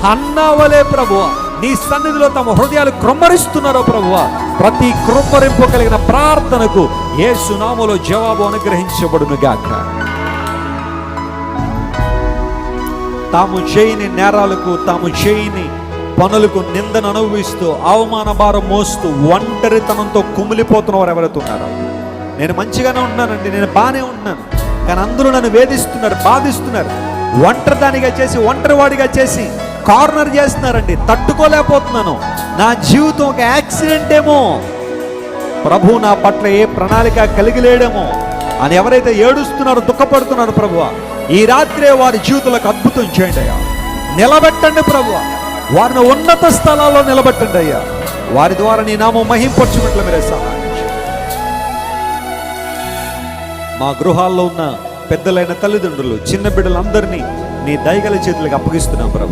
Hannah వలే ప్రభువా నీ సన్నిధిలో తమ హృదయాలు కృమ్మరిస్తున్నారో ప్రభువా, ప్రతి కృమ్మరింపు కలిగిన ప్రార్థనకు యేసు నామములో జవాబు అనుగ్రహించబడును గాక. తాము చేయని నేరాలకు, తాము చేయని పనులకు నిందను అనుభవిస్తూ, అవమాన భారం మోస్తూ, ఒంటరితనంతో కుమిలిపోతున్న వారు ఎవరైతే ఉన్నారో, నేను మంచిగానే ఉంటున్నానండి, నేను బాగానే ఉంటున్నాను, కానీ అందరూ నన్ను వేధిస్తున్నారు, బాధిస్తున్నారు, ఒంటరిదానిగా చేసి, ఒంటరివాడిగా చేసి కార్నర్ చేస్తున్నారండి, తట్టుకోలేకపోతున్నాను, నా జీవితం ఒక యాక్సిడెంట్ ఏమో, ప్రభు నా పట్ల ఏ ప్రణాళిక కలిగి లేడేమో అని ఎవరైతే ఏడుస్తున్నారో, దుఃఖపడుతున్నారు ప్రభువా, ఈ రాత్రే వారి జీవితాలకు అద్భుతం చేయండి అయ్యా. నిలబెట్టండి ప్రభువా, వారిని ఉన్నత స్థలాల్లో నిలబెట్టండి అయ్యా. వారి ద్వారా నీ నామం మహింపరచున్నట్లు మీరే సహాయం చేయండి. మా గృహాల్లో ఉన్న పెద్దలైన తల్లిదండ్రులు, చిన్న బిడ్డలందరినీ నీ దయగల చేతులకు అప్పగిస్తున్నాం ప్రభు.